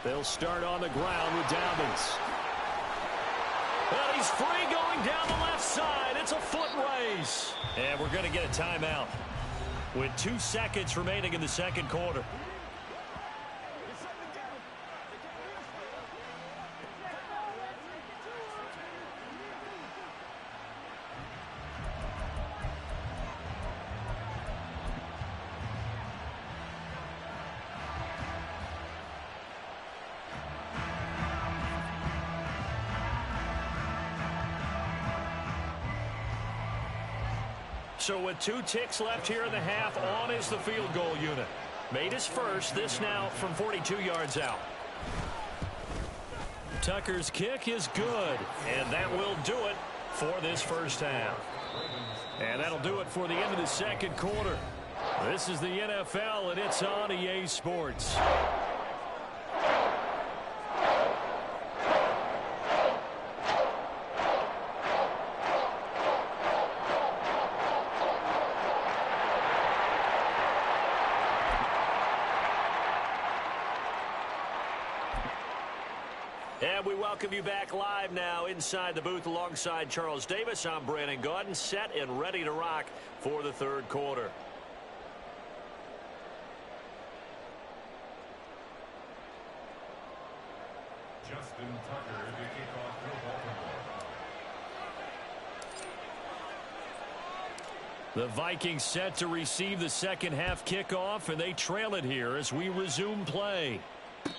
They'll start on the ground with Dobbins. And he's free going down the left side. It's a foot race. And we're going to get a timeout with 2 seconds remaining in the second quarter. So with 2 ticks left here in the half, on is the field goal unit. Made his first, this now from 42 yards out. Tucker's kick is good, and that will do it for this first half. And that'll do it for the end of the second quarter. This is the NFL, and it's on EA Sports. And we welcome you back live now inside the booth alongside Charles Davis. I'm Brandon Gaudin, set and ready to rock for the third quarter. Justin Tucker to kick off for Baltimore. The Vikings set to receive the second half kickoff, and they trail it here as we resume play.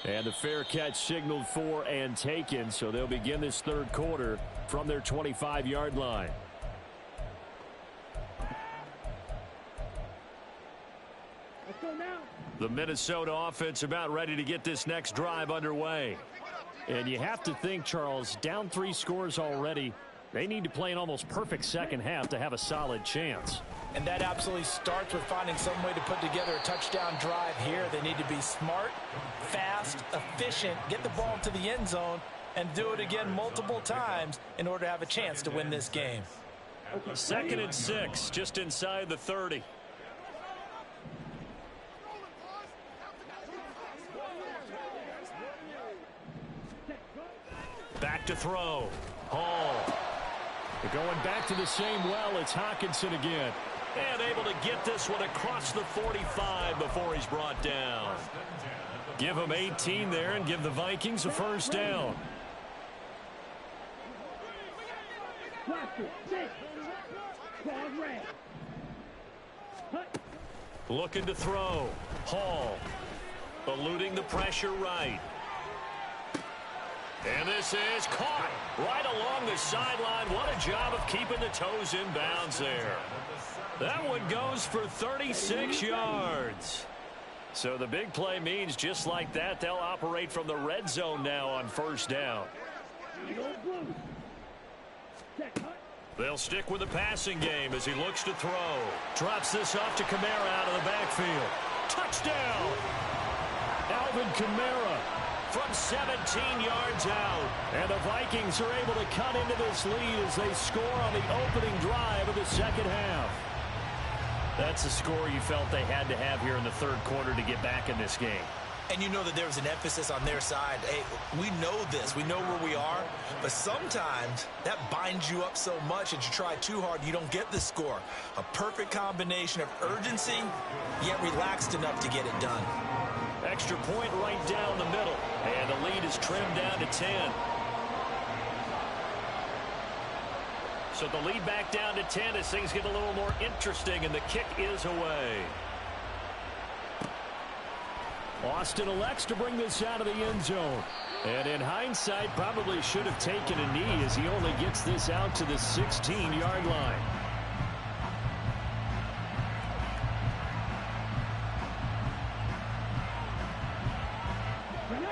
And the fair catch signaled for and taken, so they'll begin this third quarter from their 25-yard line. Let's go now. The Minnesota offense about ready to get this next drive underway. And you have to think, Charles, down 3 scores already. They need to play an almost perfect second half to have a solid chance. And that absolutely starts with finding some way to put together a touchdown drive here. They need to be smart, fast, efficient, get the ball to the end zone, and do it again multiple times in order to have a chance to win this game. 2nd and 6, just inside the 30. Back to throw. Hall. They're going back to the same well. It's Hockenson again. And able to get this one across the 45 before he's brought down. Give him 18 there and give the Vikings a first down. Looking to throw. Hall. Eluding the pressure right. And this is caught right along the sideline. What a job of keeping the toes in bounds there. That one goes for 36 yards. So the big play means just like that, they'll operate from the red zone now on first down. They'll stick with the passing game as he looks to throw. Drops this off to Kamara out of the backfield. Touchdown! Alvin Kamara from 17 yards out. And the Vikings are able to cut into this lead as they score on the opening drive of the second half. That's a score you felt they had to have here in the third quarter to get back in this game. And you know that there was an emphasis on their side. Hey, we know this. We know where we are. But sometimes that binds you up so much that you try too hard, you don't get the score. A perfect combination of urgency, yet relaxed enough to get it done. Extra point right down the middle. And the lead is trimmed down to 10. So the lead back down to 10 as things get a little more interesting, and the kick is away. Austin elects to bring this out of the end zone. And in hindsight, probably should have taken a knee as he only gets this out to the 16-yard line.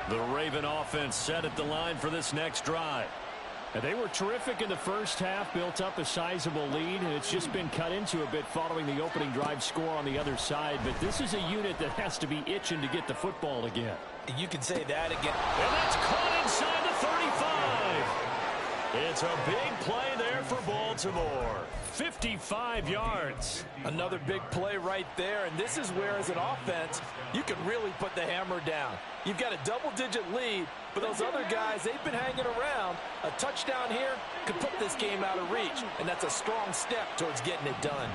The Raven offense set at the line for this next drive. And they were terrific in the first half, built up a sizable lead, and it's just been cut into a bit following the opening drive score on the other side. But this is a unit that has to be itching to get the football again. You can say that again. And that's caught inside the 35. It's a big play there for Baltimore. 55 yards. Another big play right there, and this is where, as an offense, you can really put the hammer down. You've got a double-digit lead, but those other guys, they've been hanging around. A touchdown here could put this game out of reach, and that's a strong step towards getting it done.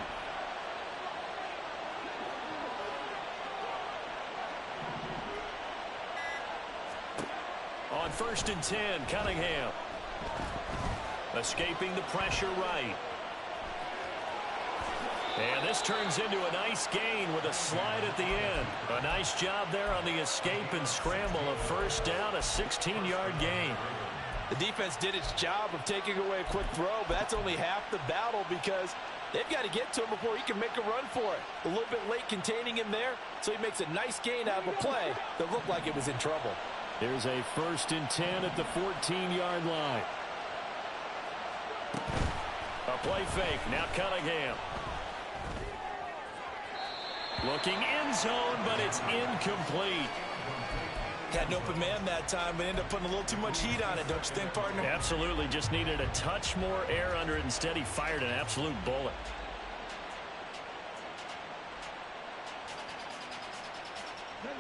On 1st and 10, Cunningham. Escaping the pressure right. And this turns into a nice gain with a slide at the end. A nice job there on the escape and scramble. A first down, a 16-yard gain. The defense did its job of taking away a quick throw, but that's only half the battle because they've got to get to him before he can make a run for it. A little bit late containing him there, so he makes a nice gain out of a play that looked like it was in trouble. There's a 1st and 10 at the 14-yard line. A play fake. Now Cunningham. Looking end zone, but it's incomplete. Had an open man that time, but ended up putting a little too much heat on it, don't you think, partner? Absolutely. Just needed a touch more air under it. Instead, he fired an absolute bullet.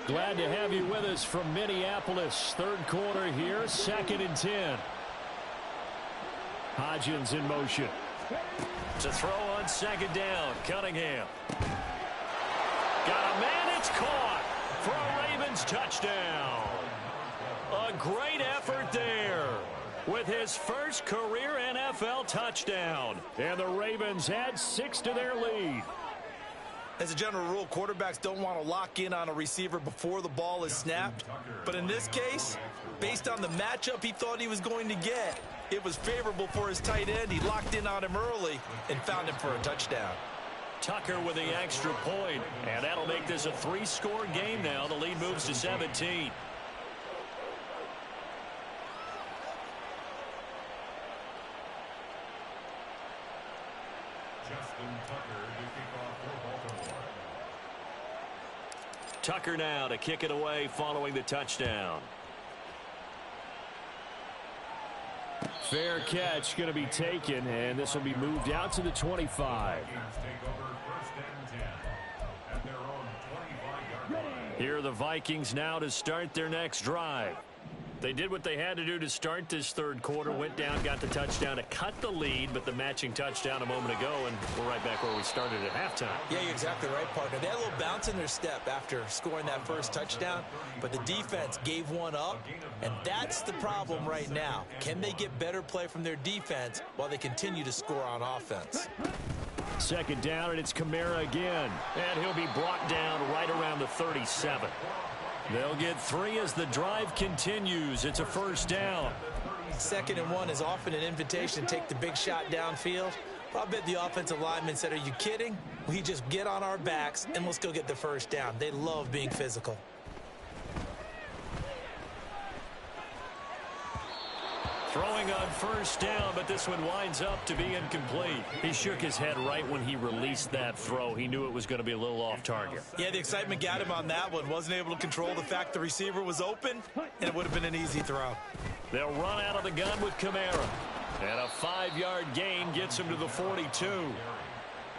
Glad to have you with us from Minneapolis. 3rd quarter here, 2nd and 10. Hodgins in motion. To throw on 2nd down, Cunningham. Got a man, it's caught for a Ravens touchdown. A great effort there with his first career NFL touchdown. And the Ravens add 6 to their lead. As a general rule, quarterbacks don't want to lock in on a receiver before the ball is snapped. But in this case, based on the matchup he thought he was going to get, it was favorable for his tight end. He locked in on him early and found him for a touchdown. Tucker with the extra point, and that'll make this a 3-score game now. The lead moves to 17. Justin Tucker to kick off for Baltimore. Tucker now to kick it away following the touchdown. Fair catch going to be taken, and this will be moved out to the 25. Here are the Vikings now to start their next drive. They did what they had to do to start this 3rd quarter, went down, got the touchdown to cut the lead, but the matching touchdown a moment ago, and we're right back where we started at halftime. Yeah, you're exactly right, partner. They had a little bounce in their step after scoring that first touchdown, but the defense gave one up, and that's the problem right now. Can they get better play from their defense while they continue to score on offense? 2nd down, and it's Kamara again, and he'll be brought down right around the 37. They'll get 3 as the drive continues. It's a 1st down. 2nd and 1 is often an invitation to take the big shot downfield. I bet the offensive lineman said, are you kidding? We just get on our backs and let's go get the 1st down. They love being physical. Throwing on 1st down, but this one winds up to be incomplete. He shook his head right when he released that throw. He knew it was going to be a little off target. Yeah, the excitement got him on that one. Wasn't able to control the fact the receiver was open, and it would have been an easy throw. They'll run out of the gun with Kamara. And a 5-yard gain gets him to the 42.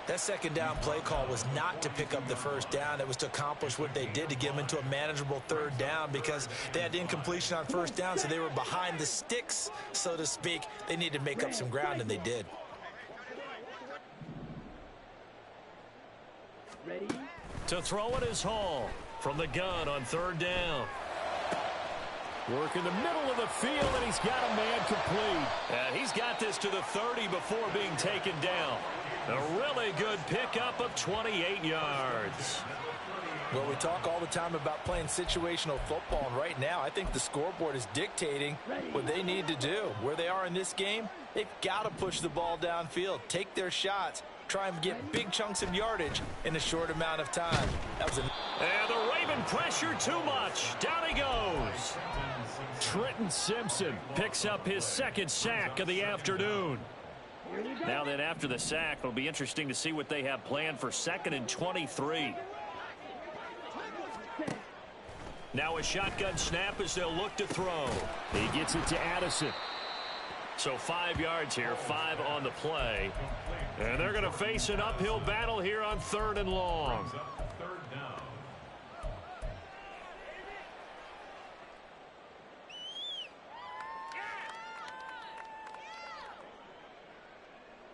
That 2nd down play call was not to pick up the 1st down. It was to accomplish what they did to get them into a manageable 3rd down because they had incompletion on 1st down, so they were behind the sticks, so to speak. They needed to make up some ground, and they did. Ready? To throw it is Hall from the gun on 3rd down. Work in the middle of the field, and he's got a man complete. And he's got this to the 30 before being taken down. A really good pickup of 28 yards. Well, we talk all the time about playing situational football, and right now I think the scoreboard is dictating what they need to do. Where they are in this game, they've got to push the ball downfield, take their shots, try and get big chunks of yardage in a short amount of time. That was and the Raven pressure too much. Down he goes. Trenton Simpson picks up his 2nd sack of the afternoon. Now then, after the sack, it'll be interesting to see what they have planned for 2nd and 23. Now a shotgun snap as they'll look to throw. He gets it to Addison. So 5 yards here, 5 on the play. And they're going to face an uphill battle here on 3rd and long. Third down.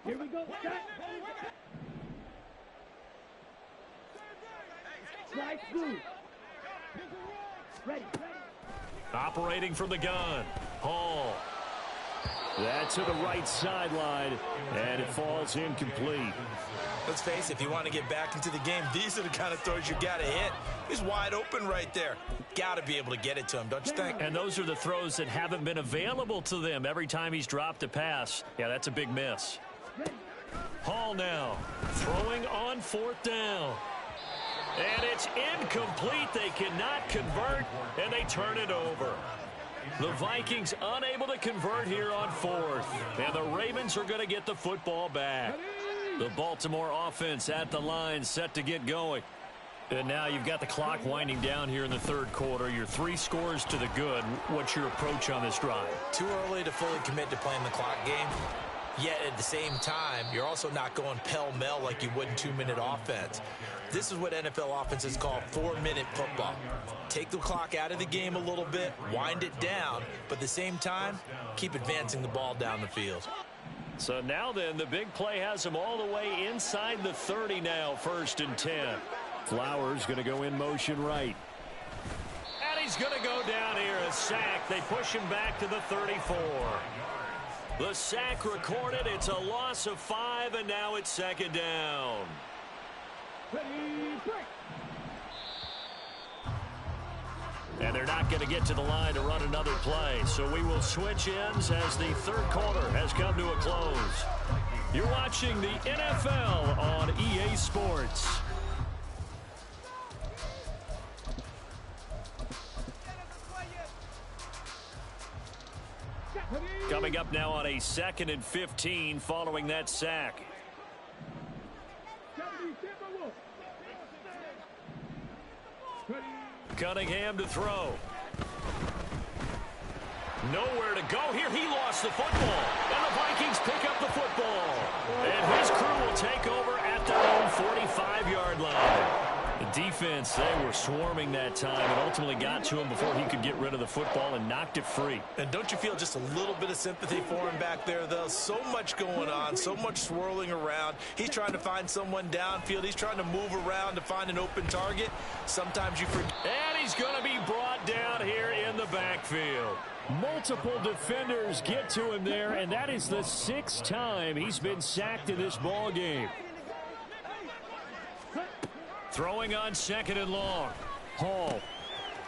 Here we go. Strike blue. Ready. Operating from the gun. Hall. That's to the right sideline, and it falls incomplete. Let's face it, if you want to get back into the game, these are the kind of throws you got to hit. He's wide open right there. Got to be able to get it to him, don't you think? And those are the throws that haven't been available to them every time he's dropped a pass. Yeah, that's a big miss. Hall now throwing on 4th down. And it's incomplete. They cannot convert, and they turn it over. The Vikings unable to convert here on 4th. And the Ravens are going to get the football back. The Baltimore offense at the line set to get going. And now you've got the clock winding down here in the 3rd quarter. You're 3 scores to the good. What's your approach on this drive? Too early to fully commit to playing the clock game. Yet at the same time, you're also not going pell-mell like you would in 2-minute offense. This is what NFL offenses call 4-minute football. Take the clock out of the game a little bit, wind it down, but at the same time, keep advancing the ball down the field. So now then, the big play has him all the way inside the 30 now, 1st and 10. Flowers going to go in motion right. And he's going to go down here, a sack. They push him back to the 34. The sack recorded. It's a loss of 5, and now it's 2nd down. And they're not going to get to the line to run another play. So we will switch ends as the 3rd quarter has come to a close. You're watching the NFL on EA Sports. Coming up now on a 2nd and 15 following that sack. Cunningham to throw. Nowhere to go here. He lost the football. And the Vikings pick up the football. And his crew will take over at their own 45-yard line. The defense, they were swarming that time and ultimately got to him before he could get rid of the football and knocked it free. And don't you feel just a little bit of sympathy for him back there, though? So much going on, so much swirling around. He's trying to find someone downfield. He's trying to move around to find an open target. Sometimes you forget. And he's going to be brought down here in the backfield. Multiple defenders get to him there, and that is the 6th time he's been sacked in this ball game. Throwing on 2nd and long. Hall.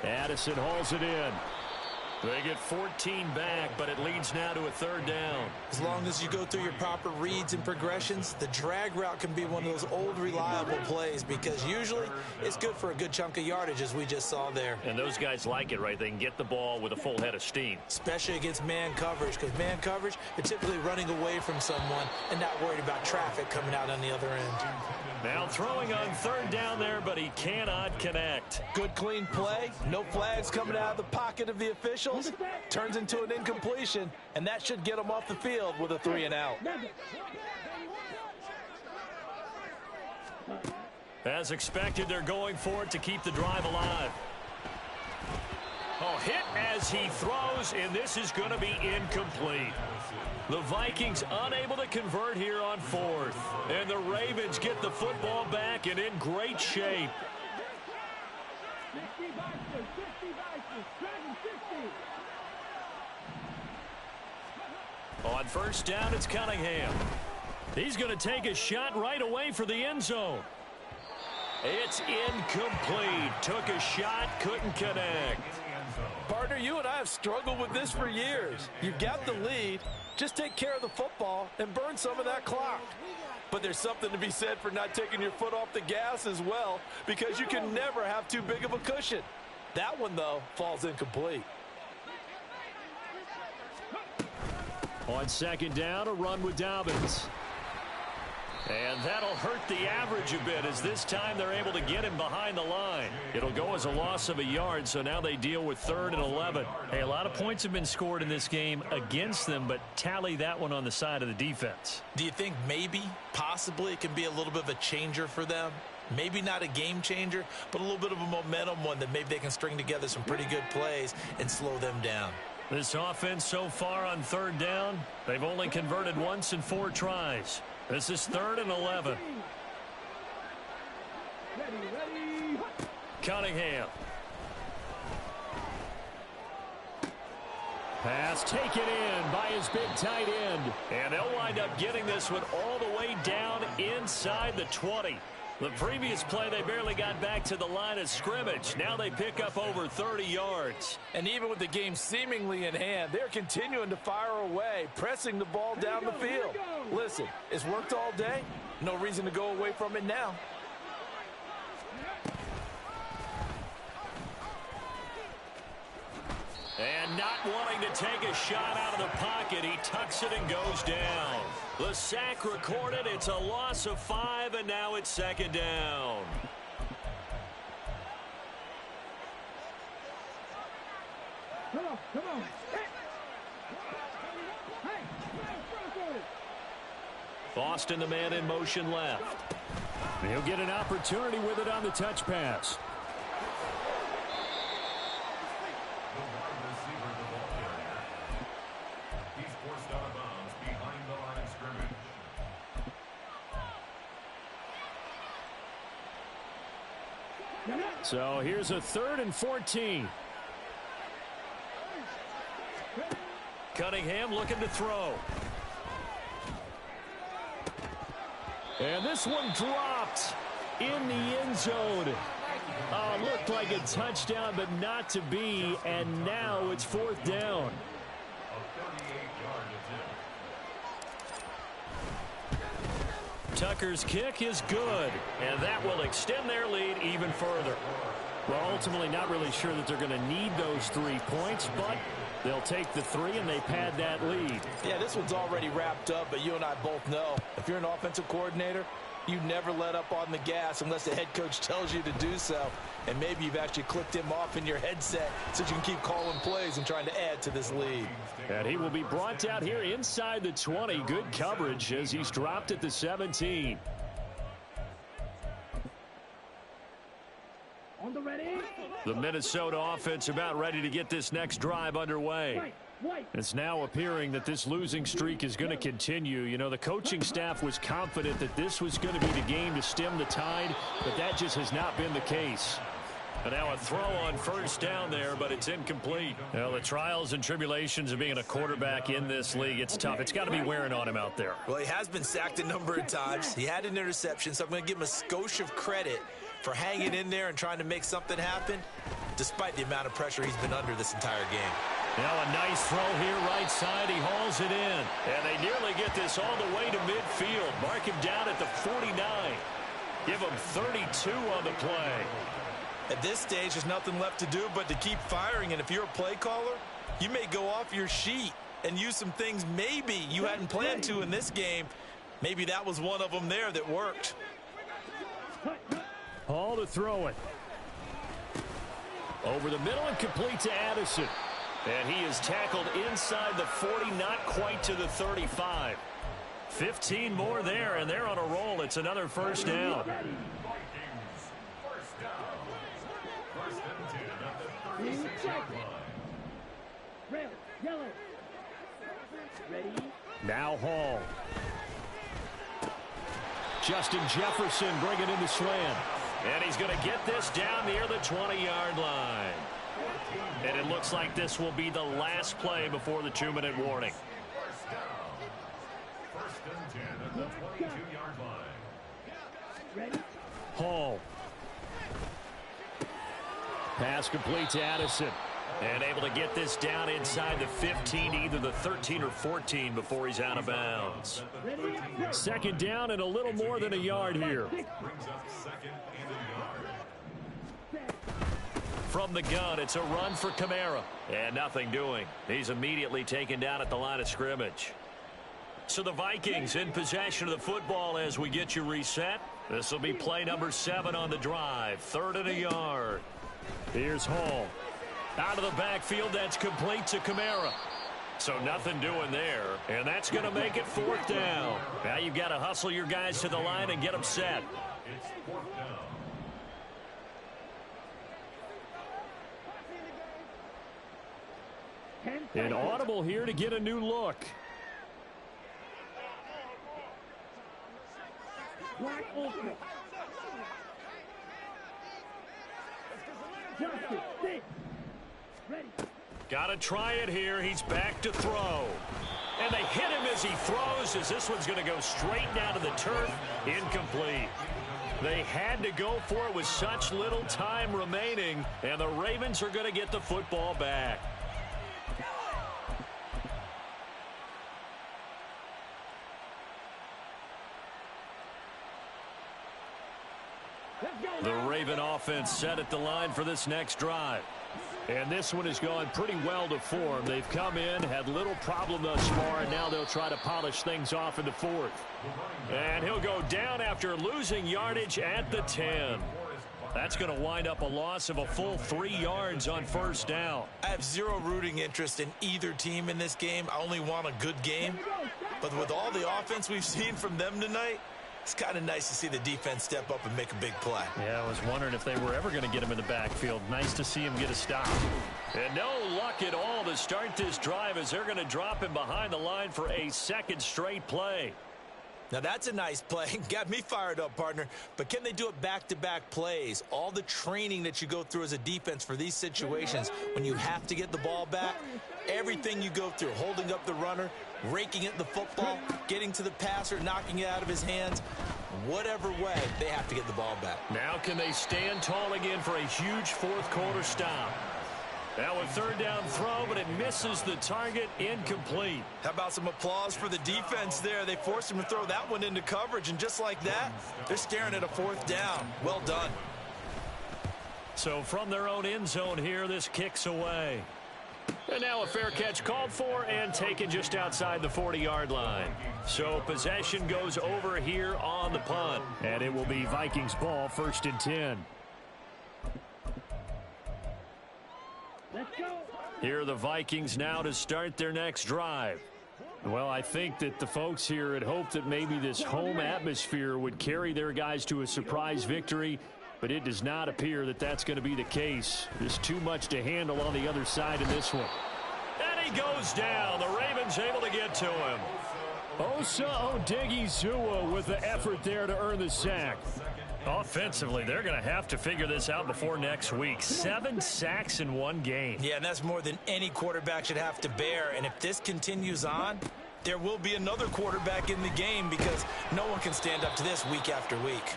Addison hauls it in. They get 14 back, but it leads now to a 3rd down. As long as you go through your proper reads and progressions, the drag route can be one of those old reliable plays because usually it's good for a good chunk of yardage as we just saw there. And those guys like it, right? They can get the ball with a full head of steam. Especially against man coverage because man coverage, they're typically running away from someone and not worried about traffic coming out on the other end. Now throwing on 3rd down there, but he cannot connect. Good clean play. No flags coming out of the pocket of the officials. Turns into an incompletion, and that should get him off the field with a 3 and out. As expected, they're going for it to keep the drive alive. Oh, hit as he throws, and this is going to be incomplete. The Vikings unable to convert here on 4th. And the Ravens get the football back and in great shape. On 1st down, it's Cunningham. He's going to take a shot right away for the end zone. It's incomplete. Took a shot, couldn't connect. Partner, you and I have struggled with this for years. You've got the lead. Just take care of the football and burn some of that clock. But there's something to be said for not taking your foot off the gas as well, because you can never have too big of a cushion. That one, though, falls incomplete. On 2nd down, a run with Dobbins. And that'll hurt the average a bit as this time they're able to get him behind the line. It'll go as a loss of a yard, so now they deal with 3rd and 11. Hey, a lot of points have been scored in this game against them, but tally that one on the side of the defense. Do you think maybe, possibly, it can be a little bit of a changer for them? Maybe not a game changer, but a little bit of a momentum one that maybe they can string together some pretty good plays and slow them down. This offense so far on 3rd down, they've only converted once in 4 tries. This is 3rd and 11. Ready. Cunningham. Pass taken in by his big tight end. And they'll wind up getting this one all the way down inside the 20. The previous play, they barely got back to the line of scrimmage. Now they pick up over 30 yards. And even with the game seemingly in hand, they're continuing to fire away, pressing the ball down the field. Listen, it's worked all day. No reason to go away from it now. And not wanting to take a shot out of the pocket, he tucks it and goes down. The sack recorded. It's a loss of 5, and now it's 2nd down. Come on. Boston, the man in motion left. He'll get an opportunity with it on the touch pass. So here's a 3rd and 14. Cunningham looking to throw. And this one dropped in the end zone. Looked like a touchdown, but not to be. And now it's 4th down. Tucker's kick is good, and that will extend their lead even further. Well, ultimately not really sure that they're going to need those 3 points, but they'll take the 3 and they pad that lead. Yeah, this one's already wrapped up, but you and I both know if you're an offensive coordinator, you never let up on the gas unless the head coach tells you to do so. And maybe you've actually clicked him off in your headset so you can keep calling plays and trying to add to this lead. And he will be brought out here inside the 20. Good coverage as he's dropped at the 17. On the ready. The Minnesota offense about ready to get this next drive underway. It's now appearing that this losing streak is going to continue. You know, the coaching staff was confident that this was going to be the game to stem the tide, but that just has not been the case. And now a throw on 1st down there, but it's incomplete. Well, the trials and tribulations of being a quarterback in this league, it's tough. It's got to be wearing on him out there. Well, he has been sacked a number of times. He had an interception, so I'm going to give him a skosh of credit for hanging in there and trying to make something happen, despite the amount of pressure he's been under this entire game. Now a nice throw here right side. He hauls it in. And they nearly get this all the way to midfield. Mark him down at the 49. Give him 32 on the play. At this stage, there's nothing left to do but to keep firing. And if you're a play caller, you may go off your sheet and use some things maybe you hadn't planned to in this game. Maybe that was one of them there that worked. Hall to throw it. Over the middle and complete to Addison. And he is tackled inside the 40, not quite to the 35. 15 more there, and they're on a roll. It's another 1st down. Red, yellow. Ready. Now Hall. Justin Jefferson bringing in the slam. And he's going to get this down near the 20-yard line. And it looks like this will be the last play before the 2-minute warning. 1st and 10 at the 22-yard line. Ready. Hall. Pass complete to Addison. And able to get this down inside the 15, either the 13 or 14 before he's out of bounds. 2nd down and a little more than a yard here. Brings up 2nd and a yard. From the gun, it's a run for Kamara. And nothing doing. He's immediately taken down at the line of scrimmage. So the Vikings in possession of the football as we get you reset. This will be play number 7 on the drive. 3rd and a yard. Here's Hall. Out of the backfield, that's complete to Kamara. So nothing doing there, and that's going to make it 4th down. Now you've got to hustle your guys to the line and get them set. It's 4th down. An audible here to get a new look. Black ultra. Justin, sit. Ready. Got to try it here. He's back to throw. And they hit him as he throws, as this one's going to go straight down to the turf. Incomplete. They had to go for it with such little time remaining, and the Ravens are going to get the football back. The Raven offense set at the line for this next drive. And this one has gone pretty well to form. They've come in, had little problem thus far, and now they'll try to polish things off in the 4th. And he'll go down after losing yardage at the 10. That's going to wind up a loss of a full 3 yards on 1st down. I have zero rooting interest in either team in this game. I only want a good game. But with all the offense we've seen from them tonight, it's kind of nice to see the defense step up and make a big play. Yeah, I was wondering if they were ever going to get him in the backfield. Nice to see him get a stop. And no luck at all to start this drive as they're going to drop him behind the line for a 2nd straight play. Now that's a nice play. Got me fired up, partner. But can they do it back-to-back plays? All the training that you go through as a defense for these situations when you have to get the ball back, everything you go through, holding up the runner, raking at the football, getting to the passer, knocking it out of his hands, whatever way, they have to get the ball back. Now can they stand tall again for a huge 4th quarter stop? Now a 3rd down throw, but it misses the target. Incomplete. How about some applause for the defense there? They forced him to throw that one into coverage, and just like that, they're staring at a 4th down. Well done. So from their own end zone here, this kicks away. And now a fair catch called for and taken just outside the 40-yard line. So possession goes over here on the punt. And it will be Vikings ball, 1st and 10. Let's go. Here are the Vikings now to start their next drive. Well, I think that the folks here had hoped that maybe this home atmosphere would carry their guys to a surprise victory, but it does not appear that that's going to be the case. There's too much to handle on the other side in this one. And he goes down. The Ravens able to get to him. Osa Odighizuwa with the effort there to earn the sack. Offensively, they're going to have to figure this out before next week. 7 sacks in one game. Yeah, and that's more than any quarterback should have to bear. And if this continues on, there will be another quarterback in the game because no one can stand up to this week after week.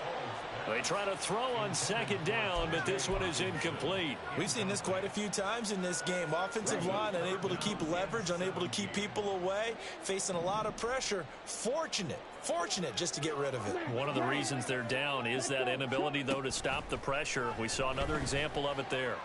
They try to throw on 2nd down, but this one is incomplete. We've seen this quite a few times in this game. Offensive line unable to keep leverage, unable to keep people away, facing a lot of pressure. Fortunate just to get rid of it. One of the reasons they're down is that inability, though, to stop the pressure. We saw another example of it there.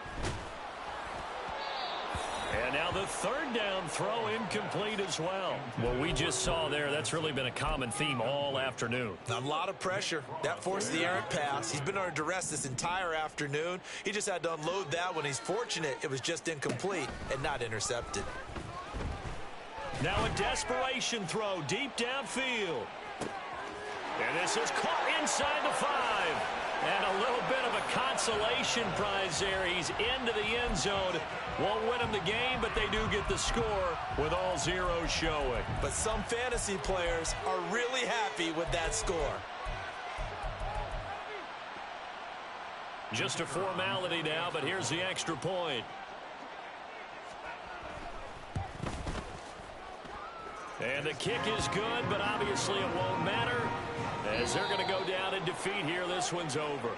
And now the 3rd down throw incomplete as well. What we just saw there, that's really been a common theme all afternoon. A lot of pressure. That forced the errant pass. He's been under duress this entire afternoon. He just had to unload that one. He's fortunate it was just incomplete and not intercepted. Now a desperation throw deep downfield. And this is caught inside the 5. And a little bit of a consolation prize there. He's into the end zone. Won't win them the game, but they do get the score with all zeros showing. But some fantasy players are really happy with that score. Just a formality now, but here's the extra point. And the kick is good, but obviously it won't matter as they're going to go down in defeat here. This one's over.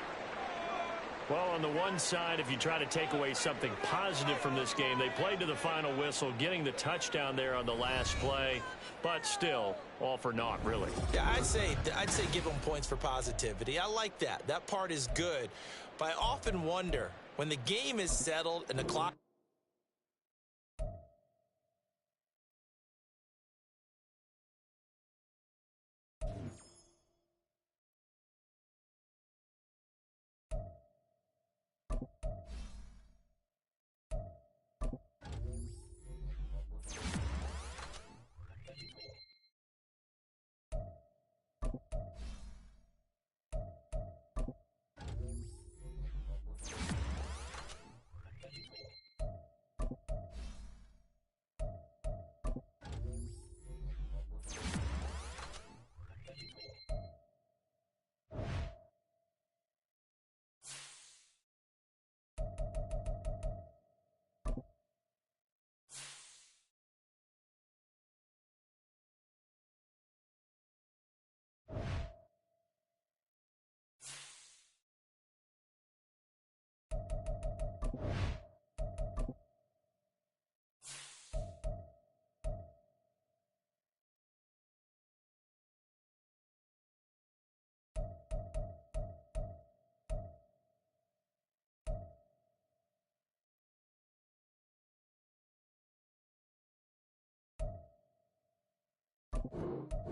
Well, on the one side, if you try to take away something positive from this game, they played to the final whistle, getting the touchdown there on the last play, but still all for naught, really. Yeah, I'd say give them points for positivity. I like that. That part is good. But I often wonder, when the game is settled and the clock Go.